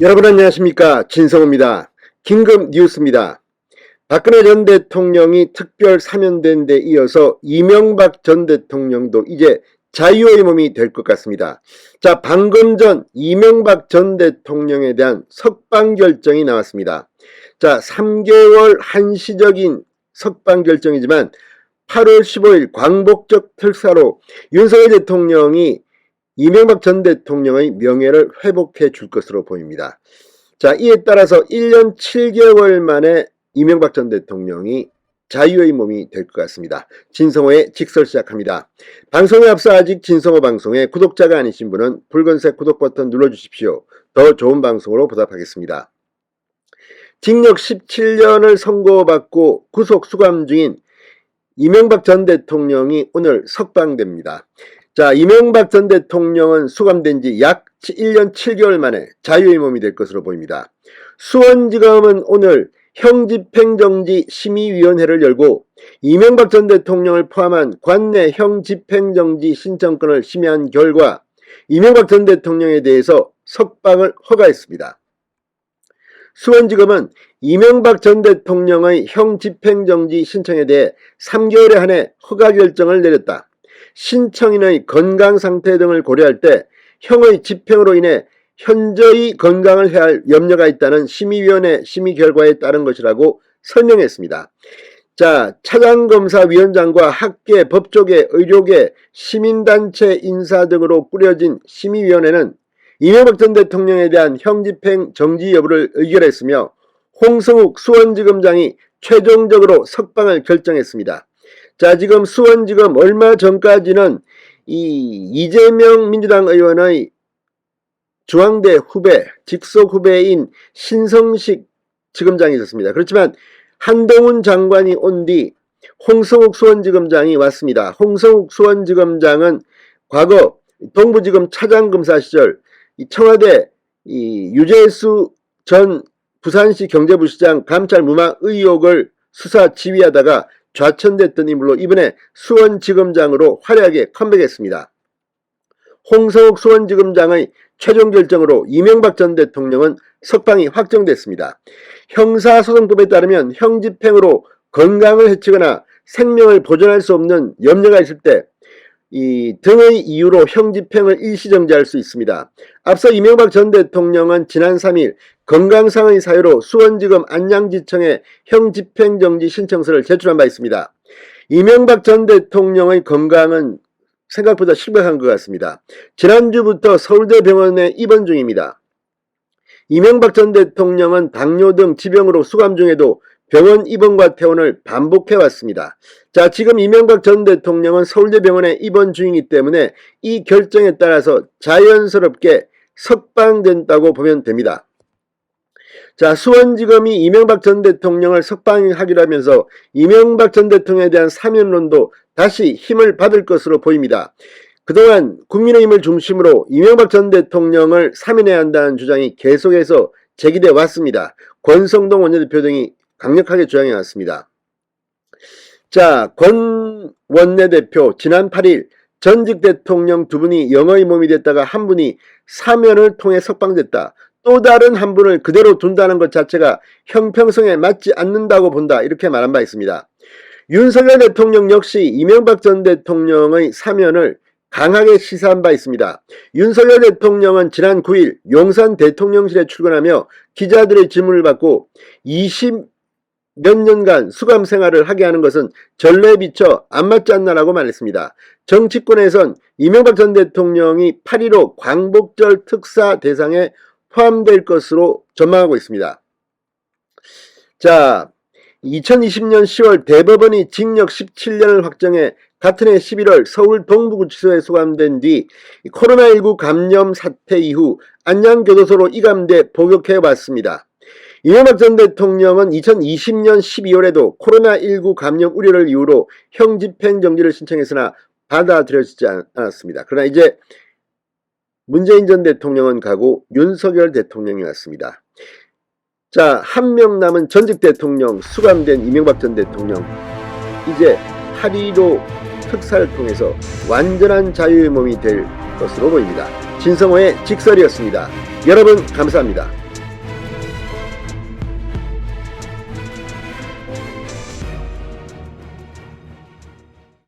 여러분 안녕하십니까, 진성호입니다. 긴급 뉴스입니다. 박근혜 전 대통령이 특별 사면된 데 이어서 이명박 전 대통령도 이제 자유의 몸이 될 것 같습니다. 자, 방금 전 이명박 전 대통령에 대한 석방 결정이 나왔습니다. 자, 3개월 한시적인 석방 결정이지만 8월 15일 광복절 특사로 윤석열 대통령이 이명박 전 대통령의 명예를 회복해 줄 것으로 보입니다. 자, 이에 따라서 1년 7개월 만에 이명박 전 대통령이 자유의 몸이 될 것 같습니다. 진성호의 직설 시작합니다. 방송에 앞서 아직 진성호 방송에 구독자가 아니신 분은 붉은색 구독 버튼 눌러주십시오. 더 좋은 방송으로 보답하겠습니다. 징역 17년을 선고받고 구속 수감 중인 이명박 전 대통령이 오늘 석방됩니다. 자, 이명박 전 대통령은 수감된 지 약 1년 7개월 만에 자유의 몸이 될 것으로 보입니다. 수원지검은 오늘 형집행정지 심의위원회를 열고 이명박 전 대통령을 포함한 관내 형집행정지 신청권을 심의한 결과 이명박 전 대통령에 대해서 석방을 허가했습니다. 수원지검은 이명박 전 대통령의 형집행정지 신청에 대해 3개월에 한해 허가 결정을 내렸다. 신청인의 건강상태 등을 고려할 때 형의 집행으로 인해 현저히 건강을 해할 염려가 있다는 심의위원회 심의 결과에 따른 것이라고 설명했습니다. 자, 차장검사위원장과 학계, 법조계, 의료계, 시민단체 인사 등으로 꾸려진 심의위원회는 이명박 전 대통령에 대한 형집행 정지 여부를 의결했으며 홍성욱 수원지검장이 최종적으로 석방을 결정했습니다. 자, 지금 수원지검 얼마 전까지는 이재명 민주당 의원의 중앙대 후배, 직속 후배인 신성식 지검장이 있었습니다. 그렇지만 한동훈 장관이 온 뒤 홍성욱 수원지검장이 왔습니다. 홍성욱 수원지검장은 과거 동부지검 차장검사 시절 청와대 유재수 전 부산시 경제부시장 감찰 무마 의혹을 수사 지휘하다가 좌천됐던 인물로 이번에 수원지검장으로 화려하게 컴백했습니다. 홍성욱 수원지검장의 최종 결정으로 이명박 전 대통령은 석방이 확정됐습니다. 형사소송법에 따르면 형집행으로 건강을 해치거나 생명을 보존할 수 없는 염려가 있을 때 등의 이유로 형집행을 일시정지할 수 있습니다. 앞서 이명박 전 대통령은 지난 3일 건강상의 사유로 수원지검 안양지청에 형집행정지 신청서를 제출한 바 있습니다. 이명박 전 대통령의 건강은 생각보다 심각한 것 같습니다. 지난주부터 서울대병원에 입원 중입니다. 이명박 전 대통령은 당뇨 등 지병으로 수감 중에도 병원 입원과 퇴원을 반복해왔습니다. 자, 지금 이명박 전 대통령은 서울대병원에 입원 중이기 때문에 이 결정에 따라서 자연스럽게 석방된다고 보면 됩니다. 자, 수원지검이 이명박 전 대통령을 석방하기로 하면서 이명박 전 대통령에 대한 사면론도 다시 힘을 받을 것으로 보입니다. 그동안 국민의힘을 중심으로 이명박 전 대통령을 사면해야 한다는 주장이 계속해서 제기돼 왔습니다. 권성동 원내대표 등이 강력하게 주장해 왔습니다. 자, 권 원내대표 지난 8일 전직 대통령 두 분이 영어의 몸이 됐다가 한 분이 사면을 통해 석방됐다. 또 다른 한 분을 그대로 둔다는 것 자체가 형평성에 맞지 않는다고 본다. 이렇게 말한 바 있습니다. 윤석열 대통령 역시 이명박 전 대통령의 사면을 강하게 시사한 바 있습니다. 윤석열 대통령은 지난 9일 용산 대통령실에 출근하며 기자들의 질문을 받고 20몇 년간 수감 생활을 하게 하는 것은 전례에 비춰 안 맞지 않나라고 말했습니다. 정치권에선 이명박 전 대통령이 8.15 광복절 특사 대상에 포함될 것으로 전망하고 있습니다. 자, 2020년 10월 대법원이 징역 17년을 확정해 같은 해 11월 서울 동부구치소에 수감된 뒤 코로나19 감염 사태 이후 안양교도소로 이감돼 복역해왔습니다. 이명박 전 대통령은 2020년 12월에도 코로나19 감염 우려를 이유로 형집행정지를 신청했으나 받아들여지지 않았습니다. 그러나 이제 문재인 전 대통령은 가고 윤석열 대통령이 왔습니다. 자, 한 명 남은 전직 대통령 수감된 이명박 전 대통령, 이제 8.15 특사를 통해서 완전한 자유의 몸이 될 것으로 보입니다. 진성호의 직설이었습니다. 여러분 감사합니다.